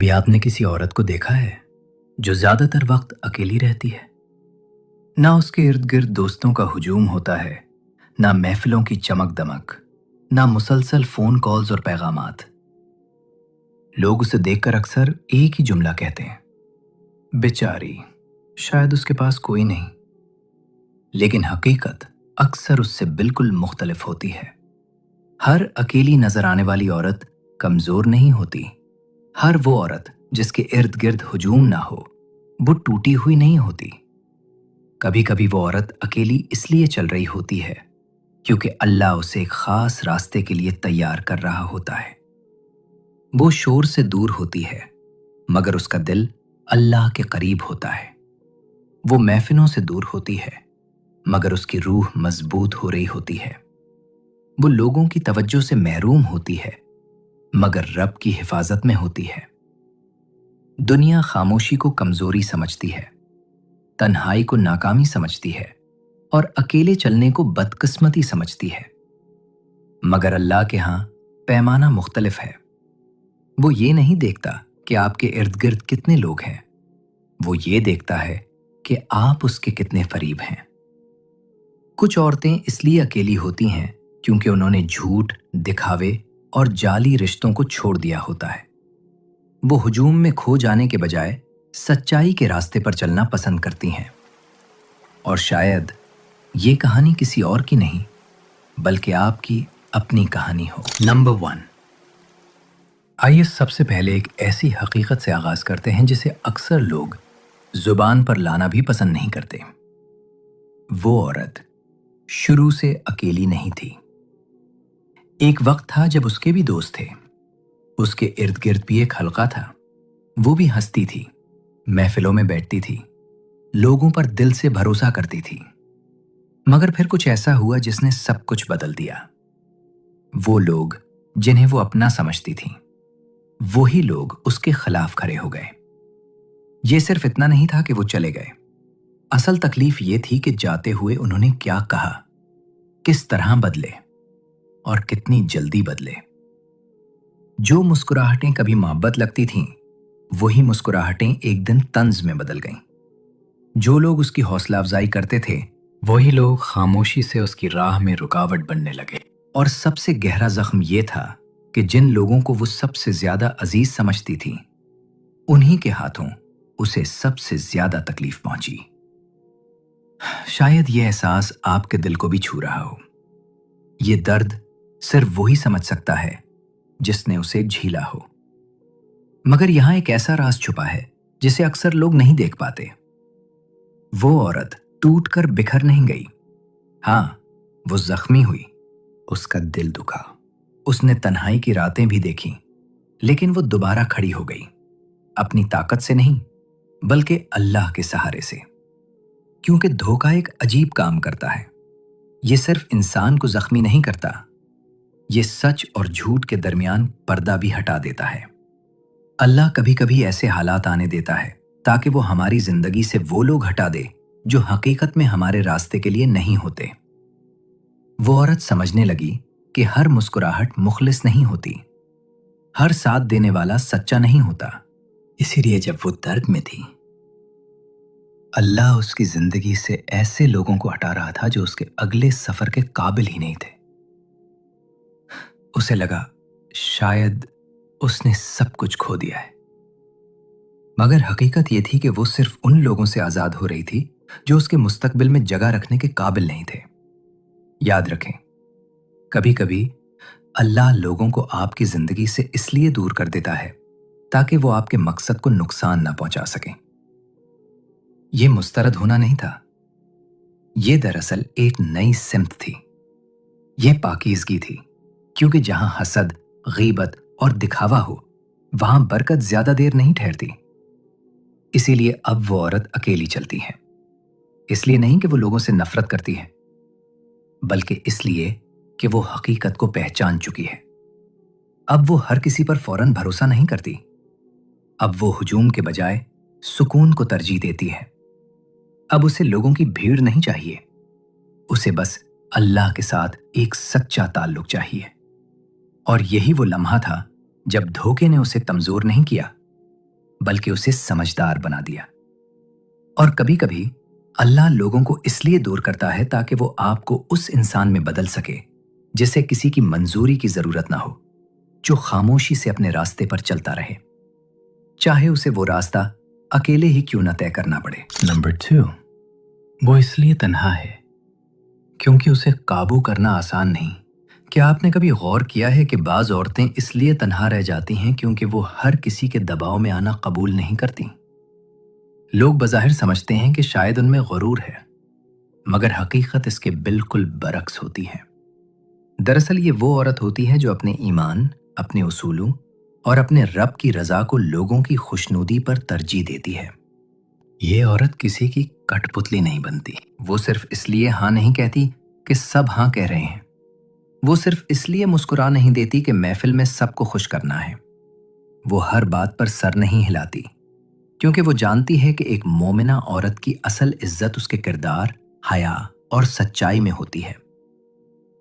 کبھی آپ نے کسی عورت کو دیکھا ہے جو زیادہ تر وقت اکیلی رہتی ہے؟ نہ اس کے ارد گرد دوستوں کا ہجوم ہوتا ہے، نہ محفلوں کی چمک دمک، نہ مسلسل فون کالز اور پیغامات۔ لوگ اسے دیکھ کر اکثر ایک ہی جملہ کہتے ہیں، بیچاری، شاید اس کے پاس کوئی نہیں۔ لیکن حقیقت اکثر اس سے بالکل مختلف ہوتی ہے۔ ہر اکیلی نظر آنے والی عورت کمزور نہیں ہوتی۔ ہر وہ عورت جس کے ارد گرد ہجوم نہ ہو، وہ ٹوٹی ہوئی نہیں ہوتی۔ کبھی کبھی وہ عورت اکیلی اس لیے چل رہی ہوتی ہے کیونکہ اللہ اسے ایک خاص راستے کے لیے تیار کر رہا ہوتا ہے۔ وہ شور سے دور ہوتی ہے مگر اس کا دل اللہ کے قریب ہوتا ہے۔ وہ محفلوں سے دور ہوتی ہے مگر اس کی روح مضبوط ہو رہی ہوتی ہے۔ وہ لوگوں کی توجہ سے محروم ہوتی ہے مگر رب کی حفاظت میں ہوتی ہے۔ دنیا خاموشی کو کمزوری سمجھتی ہے، تنہائی کو ناکامی سمجھتی ہے اور اکیلے چلنے کو بدقسمتی سمجھتی ہے۔ مگر اللہ کے ہاں پیمانہ مختلف ہے۔ وہ یہ نہیں دیکھتا کہ آپ کے ارد گرد کتنے لوگ ہیں، وہ یہ دیکھتا ہے کہ آپ اس کے کتنے قریب ہیں۔ کچھ عورتیں اس لیے اکیلی ہوتی ہیں کیونکہ انہوں نے جھوٹ، دکھاوے اور جعلی رشتوں کو چھوڑ دیا ہوتا ہے۔ وہ ہجوم میں کھو جانے کے بجائے سچائی کے راستے پر چلنا پسند کرتی ہیں۔ اور شاید یہ کہانی کسی اور کی نہیں بلکہ آپ کی اپنی کہانی ہو۔ نمبر 1، آئیے سب سے پہلے ایک ایسی حقیقت سے آغاز کرتے ہیں جسے اکثر لوگ زبان پر لانا بھی پسند نہیں کرتے۔ وہ عورت شروع سے اکیلی نہیں تھی۔ ایک وقت تھا جب اس کے بھی دوست تھے، اس کے ارد گرد بھی ایک حلقہ تھا۔ وہ بھی ہنستی تھی، محفلوں میں بیٹھتی تھی، لوگوں پر دل سے بھروسہ کرتی تھی۔ مگر پھر کچھ ایسا ہوا جس نے سب کچھ بدل دیا۔ وہ لوگ جنہیں وہ اپنا سمجھتی تھی، وہی لوگ اس کے خلاف کھڑے ہو گئے۔ یہ صرف اتنا نہیں تھا کہ وہ چلے گئے، اصل تکلیف یہ تھی کہ جاتے ہوئے انہوں نے کیا کہا، کس طرح بدلے اور کتنی جلدی بدلے۔ جو مسکراہٹیں کبھی محبت لگتی تھیں، وہی مسکراہٹیں ایک دن طنز میں بدل گئیں۔ جو لوگ اس کی حوصلہ افزائی کرتے تھے، وہی لوگ خاموشی سے اس کی راہ میں رکاوٹ بننے لگے۔ اور سب سے گہرا زخم یہ تھا کہ جن لوگوں کو وہ سب سے زیادہ عزیز سمجھتی تھی، انہی کے ہاتھوں اسے سب سے زیادہ تکلیف پہنچی۔ شاید یہ احساس آپ کے دل کو بھی چھو رہا ہو۔ یہ درد صرف وہی سمجھ سکتا ہے جس نے اسے جھیلا ہو۔ مگر یہاں ایک ایسا راز چھپا ہے جسے اکثر لوگ نہیں دیکھ پاتے۔ وہ عورت ٹوٹ کر بکھر نہیں گئی۔ ہاں، وہ زخمی ہوئی، اس کا دل دکھا، اس نے تنہائی کی راتیں بھی دیکھیں، لیکن وہ دوبارہ کھڑی ہو گئی، اپنی طاقت سے نہیں بلکہ اللہ کے سہارے سے۔ کیونکہ دھوکہ ایک عجیب کام کرتا ہے۔ یہ صرف انسان کو زخمی نہیں کرتا، یہ سچ اور جھوٹ کے درمیان پردہ بھی ہٹا دیتا ہے۔ اللہ کبھی کبھی ایسے حالات آنے دیتا ہے تاکہ وہ ہماری زندگی سے وہ لوگ ہٹا دے جو حقیقت میں ہمارے راستے کے لیے نہیں ہوتے۔ وہ عورت سمجھنے لگی کہ ہر مسکراہٹ مخلص نہیں ہوتی، ہر ساتھ دینے والا سچا نہیں ہوتا۔ اسی لیے جب وہ درد میں تھی، اللہ اس کی زندگی سے ایسے لوگوں کو ہٹا رہا تھا جو اس کے اگلے سفر کے قابل ہی نہیں تھے۔ اسے لگا شاید اس نے سب کچھ کھو دیا ہے، مگر حقیقت یہ تھی کہ وہ صرف ان لوگوں سے آزاد ہو رہی تھی جو اس کے مستقبل میں جگہ رکھنے کے قابل نہیں تھے۔ یاد رکھیں، کبھی کبھی اللہ لوگوں کو آپ کی زندگی سے اس لیے دور کر دیتا ہے تاکہ وہ آپ کے مقصد کو نقصان نہ پہنچا سکیں۔ یہ مسترد ہونا نہیں تھا، یہ دراصل ایک نئی سمت تھی، یہ پاکیزگی تھی، کیونکہ جہاں حسد، غیبت اور دکھاوا ہو، وہاں برکت زیادہ دیر نہیں ٹھہرتی۔ اسی لیے اب وہ عورت اکیلی چلتی ہے، اس لیے نہیں کہ وہ لوگوں سے نفرت کرتی ہے، بلکہ اس لیے کہ وہ حقیقت کو پہچان چکی ہے۔ اب وہ ہر کسی پر فوراً بھروسہ نہیں کرتی، اب وہ ہجوم کے بجائے سکون کو ترجیح دیتی ہے۔ اب اسے لوگوں کی بھیڑ نہیں چاہیے، اسے بس اللہ کے ساتھ ایک سچا تعلق چاہیے۔ اور یہی وہ لمحہ تھا جب دھوکے نے اسے کمزور نہیں کیا بلکہ اسے سمجھدار بنا دیا۔ اور کبھی کبھی اللہ لوگوں کو اس لیے دور کرتا ہے تاکہ وہ آپ کو اس انسان میں بدل سکے جسے کسی کی منظوری کی ضرورت نہ ہو، جو خاموشی سے اپنے راستے پر چلتا رہے، چاہے اسے وہ راستہ اکیلے ہی کیوں نہ طے کرنا پڑے۔ نمبر 2، وہ اس لیے تنہا ہے کیونکہ اسے قابو کرنا آسان نہیں۔ کیا آپ نے کبھی غور کیا ہے کہ بعض عورتیں اس لیے تنہا رہ جاتی ہیں کیونکہ وہ ہر کسی کے دباؤ میں آنا قبول نہیں کرتی؟ لوگ بظاہر سمجھتے ہیں کہ شاید ان میں غرور ہے، مگر حقیقت اس کے بالکل برعکس ہوتی ہے۔ دراصل یہ وہ عورت ہوتی ہے جو اپنے ایمان، اپنے اصولوں اور اپنے رب کی رضا کو لوگوں کی خوشنودی پر ترجیح دیتی ہے۔ یہ عورت کسی کی کٹ پتلی نہیں بنتی۔ وہ صرف اس لیے ہاں نہیں کہتی کہ سب ہاں کہہ رہے ہیں۔ وہ صرف اس لیے مسکرا نہیں دیتی کہ محفل میں سب کو خوش کرنا ہے۔ وہ ہر بات پر سر نہیں ہلاتی، کیونکہ وہ جانتی ہے کہ ایک مومنہ عورت کی اصل عزت اس کے کردار، حیا اور سچائی میں ہوتی ہے۔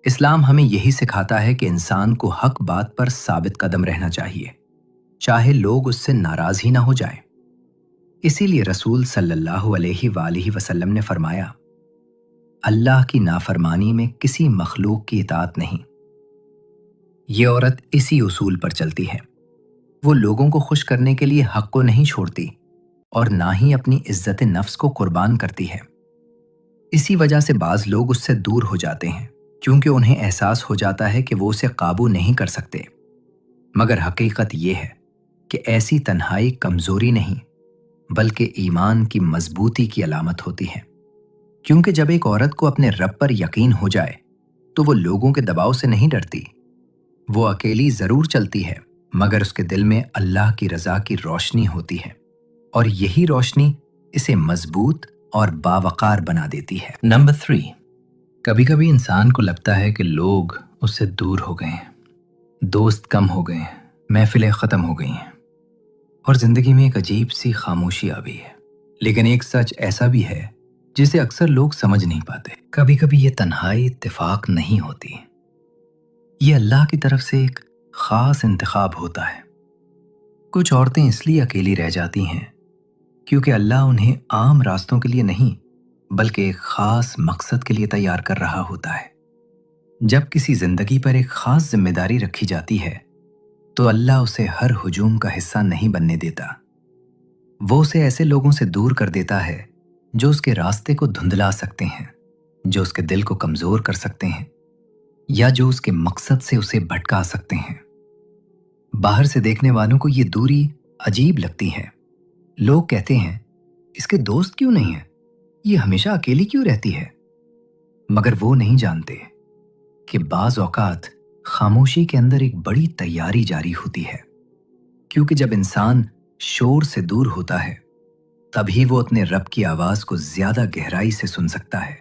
اسلام ہمیں یہی سکھاتا ہے کہ انسان کو حق بات پر ثابت قدم رہنا چاہیے، چاہے لوگ اس سے ناراض ہی نہ ہو جائیں۔ اسی لیے رسول صلی اللہ علیہ وآلہ وسلم نے فرمایا، اللہ کی نافرمانی میں کسی مخلوق کی اطاعت نہیں۔ یہ عورت اسی اصول پر چلتی ہے۔ وہ لوگوں کو خوش کرنے کے لیے حق کو نہیں چھوڑتی اور نہ ہی اپنی عزت نفس کو قربان کرتی ہے۔ اسی وجہ سے بعض لوگ اس سے دور ہو جاتے ہیں، کیونکہ انہیں احساس ہو جاتا ہے کہ وہ اسے قابو نہیں کر سکتے۔ مگر حقیقت یہ ہے کہ ایسی تنہائی کمزوری نہیں، بلکہ ایمان کی مضبوطی کی علامت ہوتی ہے۔ کیونکہ جب ایک عورت کو اپنے رب پر یقین ہو جائے تو وہ لوگوں کے دباؤ سے نہیں ڈرتی۔ وہ اکیلی ضرور چلتی ہے، مگر اس کے دل میں اللہ کی رضا کی روشنی ہوتی ہے، اور یہی روشنی اسے مضبوط اور باوقار بنا دیتی ہے۔ نمبر 3، کبھی کبھی انسان کو لگتا ہے کہ لوگ اس سے دور ہو گئے ہیں، دوست کم ہو گئے ہیں، محفلیں ختم ہو گئی ہیں، اور زندگی میں ایک عجیب سی خاموشی آ گئی ہے۔ لیکن ایک سچ ایسا بھی ہے جسے اکثر لوگ سمجھ نہیں پاتے۔ کبھی کبھی یہ تنہائی اتفاق نہیں ہوتی، یہ اللہ کی طرف سے ایک خاص انتخاب ہوتا ہے۔ کچھ عورتیں اس لیے اکیلی رہ جاتی ہیں کیونکہ اللہ انہیں عام راستوں کے لیے نہیں، بلکہ ایک خاص مقصد کے لیے تیار کر رہا ہوتا ہے۔ جب کسی زندگی پر ایک خاص ذمہ داری رکھی جاتی ہے تو اللہ اسے ہر ہجوم کا حصہ نہیں بننے دیتا۔ وہ اسے ایسے لوگوں سے دور کر دیتا ہے جو اس کے راستے کو دھندلا سکتے ہیں، جو اس کے دل کو کمزور کر سکتے ہیں، یا جو اس کے مقصد سے اسے بھٹکا سکتے ہیں۔ باہر سے دیکھنے والوں کو یہ دوری عجیب لگتی ہے۔ لوگ کہتے ہیں، اس کے دوست کیوں نہیں ہیں؟ یہ ہمیشہ اکیلی کیوں رہتی ہے؟ مگر وہ نہیں جانتے کہ بعض اوقات خاموشی کے اندر ایک بڑی تیاری جاری ہوتی ہے، کیونکہ جب انسان شور سے دور ہوتا ہے تبھی وہ اپنے رب کی آواز کو زیادہ گہرائی سے سن سکتا ہے۔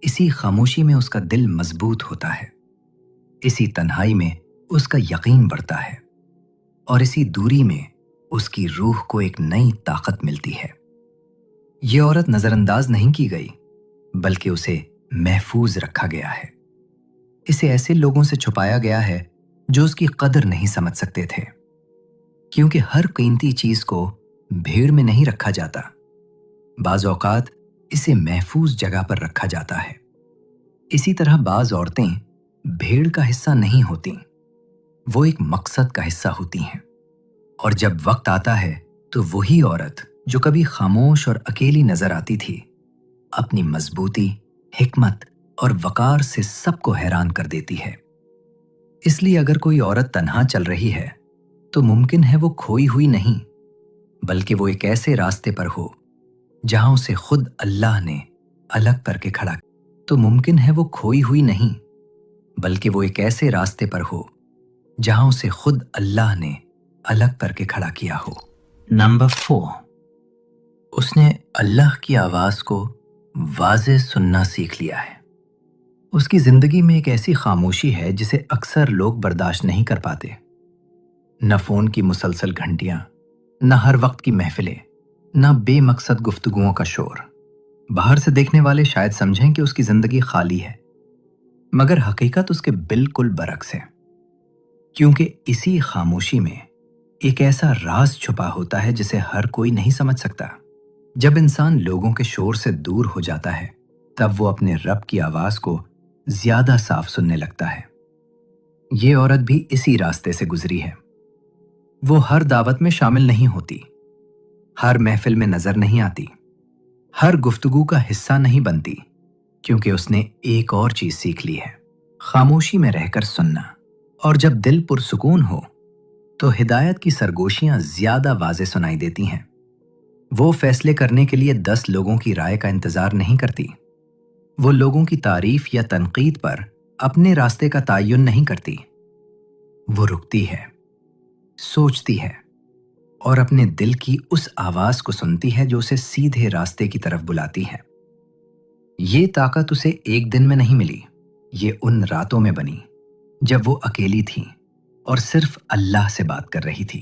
اسی خاموشی میں اس کا دل مضبوط ہوتا ہے، اسی تنہائی میں اس کا یقین بڑھتا ہے، اور اسی دوری میں اس کی روح کو ایک نئی طاقت ملتی ہے۔ یہ عورت نظر انداز نہیں کی گئی، بلکہ اسے محفوظ رکھا گیا ہے۔ اسے ایسے لوگوں سے چھپایا گیا ہے جو اس کی قدر نہیں سمجھ سکتے تھے، کیونکہ ہر قیمتی چیز کو بھیڑ میں نہیں رکھا جاتا۔ بعض اوقات اسے محفوظ جگہ پر رکھا جاتا ہے۔ اسی طرح بعض عورتیں بھیڑ کا حصہ نہیں ہوتیں، وہ ایک مقصد کا حصہ ہوتی ہیں، اور جب وقت آتا ہے تو وہی عورت جو کبھی خاموش اور اکیلی نظر آتی تھی، اپنی مضبوطی، حکمت اور وقار سے سب کو حیران کر دیتی ہے۔ اس لیے اگر کوئی عورت تنہا چل رہی ہے تو ممکن ہے وہ کھوئی ہوئی نہیں، بلکہ وہ ایک ایسے راستے پر ہو جہاں اسے خود اللہ نے الگ کر کے کھڑا تو ممکن ہے وہ کھوئی ہوئی نہیں، بلکہ وہ ایک ایسے راستے پر ہو جہاں اسے خود اللہ نے الگ کر کے کھڑا کیا ہو۔ نمبر 4، اس نے اللہ کی آواز کو واضح سننا سیکھ لیا ہے۔ اس کی زندگی میں ایک ایسی خاموشی ہے جسے اکثر لوگ برداشت نہیں کر پاتے۔ نہ فون کی مسلسل گھنٹیاں، نہ ہر وقت کی محفلیں، نہ بے مقصد گفتگوؤں کا شور۔ باہر سے دیکھنے والے شاید سمجھیں کہ اس کی زندگی خالی ہے، مگر حقیقت اس کے بالکل برعکس ہے، کیونکہ اسی خاموشی میں ایک ایسا راز چھپا ہوتا ہے جسے ہر کوئی نہیں سمجھ سکتا۔ جب انسان لوگوں کے شور سے دور ہو جاتا ہے تب وہ اپنے رب کی آواز کو زیادہ صاف سننے لگتا ہے۔ یہ عورت بھی اسی راستے سے گزری ہے۔ وہ ہر دعوت میں شامل نہیں ہوتی، ہر محفل میں نظر نہیں آتی، ہر گفتگو کا حصہ نہیں بنتی، کیونکہ اس نے ایک اور چیز سیکھ لی ہے: خاموشی میں رہ کر سننا۔ اور جب دل پرسکون ہو تو ہدایت کی سرگوشیاں زیادہ واضح سنائی دیتی ہیں۔ وہ فیصلے کرنے کے لیے 10 لوگوں کی رائے کا انتظار نہیں کرتی۔ وہ لوگوں کی تعریف یا تنقید پر اپنے راستے کا تعین نہیں کرتی۔ وہ رکتی ہے، سوچتی ہے اور اپنے دل کی اس آواز کو سنتی ہے جو اسے سیدھے راستے کی طرف بلاتی ہے۔ یہ طاقت اسے ایک دن میں نہیں ملی، یہ ان راتوں میں بنی جب وہ اکیلی تھی اور صرف اللہ سے بات کر رہی تھی۔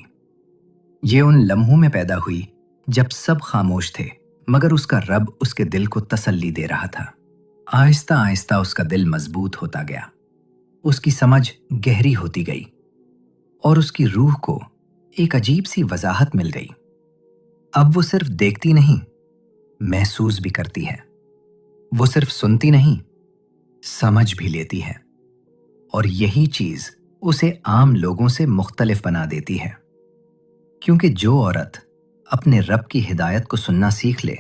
یہ ان لمحوں میں پیدا ہوئی جب سب خاموش تھے مگر اس کا رب اس کے دل کو تسلی دے رہا تھا۔ آہستہ آہستہ اس کا دل مضبوط ہوتا گیا، اس کی سمجھ گہری ہوتی گئی اور اس کی روح کو ایک عجیب سی وضاحت مل گئی۔ اب وہ صرف دیکھتی نہیں، محسوس بھی کرتی ہے۔ وہ صرف سنتی نہیں، سمجھ بھی لیتی ہے۔ اور یہی چیز اسے عام لوگوں سے مختلف بنا دیتی ہے، کیونکہ جو عورت اپنے رب کی ہدایت کو سننا سیکھ لے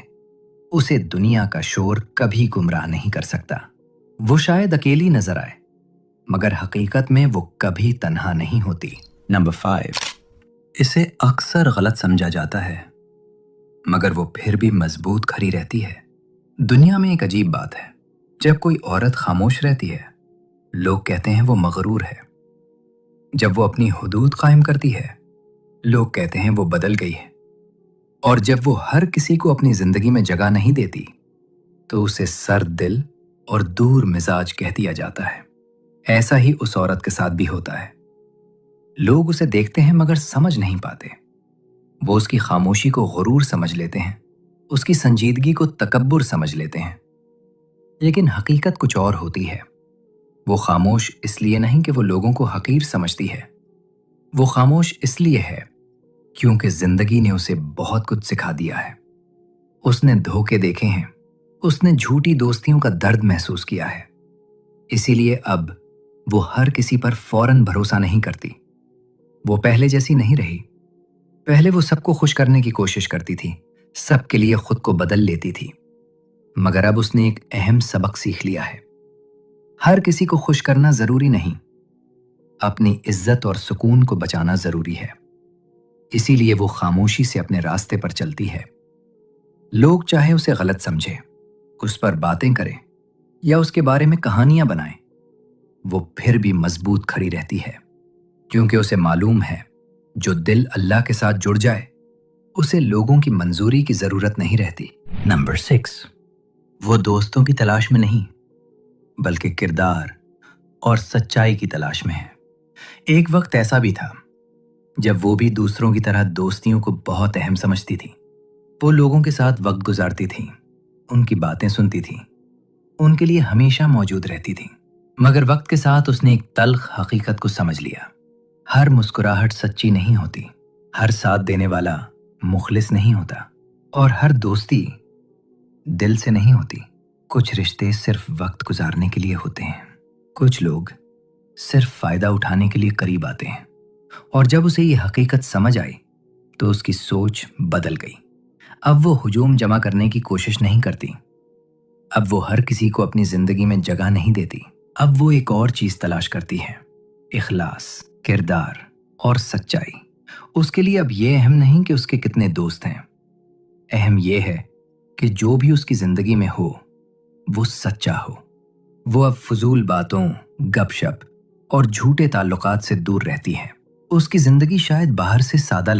اسے دنیا کا شور کبھی گمراہ نہیں کر سکتا۔ وہ شاید اکیلی نظر آئے مگر حقیقت میں وہ کبھی تنہا نہیں ہوتی۔ نمبر 5، اسے اکثر غلط سمجھا جاتا ہے مگر وہ پھر بھی مضبوط کھڑی رہتی ہے۔ دنیا میں ایک عجیب بات ہے، جب کوئی عورت خاموش رہتی ہے لوگ کہتے ہیں وہ مغرور ہے۔ جب وہ اپنی حدود قائم کرتی ہے لوگ کہتے ہیں وہ بدل گئی ہے۔ اور جب وہ ہر کسی کو اپنی زندگی میں جگہ نہیں دیتی تو اسے سرد دل اور دور مزاج کہہ دیا جاتا ہے۔ ایسا ہی اس عورت کے ساتھ بھی ہوتا ہے۔ لوگ اسے دیکھتے ہیں مگر سمجھ نہیں پاتے۔ وہ اس کی خاموشی کو غرور سمجھ لیتے ہیں، اس کی سنجیدگی کو تکبر سمجھ لیتے ہیں۔ لیکن حقیقت کچھ اور ہوتی ہے۔ وہ خاموش اس لیے نہیں کہ وہ لوگوں کو حقیر سمجھتی ہے، وہ خاموش اس لیے ہے کیونکہ زندگی نے اسے بہت کچھ سکھا دیا ہے۔ اس نے دھوکے دیکھے ہیں، اس نے جھوٹی دوستیوں کا درد محسوس کیا ہے۔ اسی لیے اب وہ ہر کسی پر فوراً بھروسہ نہیں کرتی۔ وہ پہلے جیسی نہیں رہی۔ پہلے وہ سب کو خوش کرنے کی کوشش کرتی تھی، سب کے لیے خود کو بدل لیتی تھی، مگر اب اس نے ایک اہم سبق سیکھ لیا ہے۔ ہر کسی کو خوش کرنا ضروری نہیں، اپنی عزت اور سکون کو بچانا ضروری ہے۔ اسی لیے وہ خاموشی سے اپنے راستے پر چلتی ہے۔ لوگ چاہے اسے غلط سمجھیں، اس پر باتیں کریں یا اس کے بارے میں کہانیاں بنائیں، وہ پھر بھی مضبوط کھڑی رہتی ہے، کیونکہ اسے معلوم ہے جو دل اللہ کے ساتھ جڑ جائے اسے لوگوں کی منظوری کی ضرورت نہیں رہتی۔ نمبر 6، وہ دوستوں کی تلاش میں نہیں بلکہ کردار اور سچائی کی تلاش میں ہے۔ ایک وقت ایسا بھی تھا جب وہ بھی دوسروں کی طرح دوستیوں کو بہت اہم سمجھتی تھی۔ وہ لوگوں کے ساتھ وقت گزارتی تھی، ان کی باتیں سنتی تھی، ان کے لیے ہمیشہ موجود رہتی تھی۔ مگر وقت کے ساتھ اس نے ایک تلخ حقیقت کو سمجھ لیا۔ ہر مسکراہٹ سچی نہیں ہوتی، ہر ساتھ دینے والا مخلص نہیں ہوتا، اور ہر دوستی دل سے نہیں ہوتی۔ کچھ رشتے صرف وقت گزارنے کے لیے ہوتے ہیں، کچھ لوگ صرف فائدہ اٹھانے کے لیے قریب آتے ہیں۔ اور جب اسے یہ حقیقت سمجھ آئی تو اس کی سوچ بدل گئی۔ اب وہ ہجوم جمع کرنے کی کوشش نہیں کرتی، اب وہ ہر کسی کو اپنی زندگی میں جگہ نہیں دیتی۔ اب وہ ایک اور چیز تلاش کرتی ہے: اخلاص، کردار اور سچائی۔ اس کے لیے اب یہ اہم نہیں کہ اس کے کتنے دوست ہیں، اہم یہ ہے کہ جو بھی اس کی زندگی میں ہو وہ سچا ہو۔ وہ اب فضول باتوں، گپ شپ اور جھوٹے تعلقات سے دور رہتی ہے۔ اس کی زندگی شاید باہر سے سادہ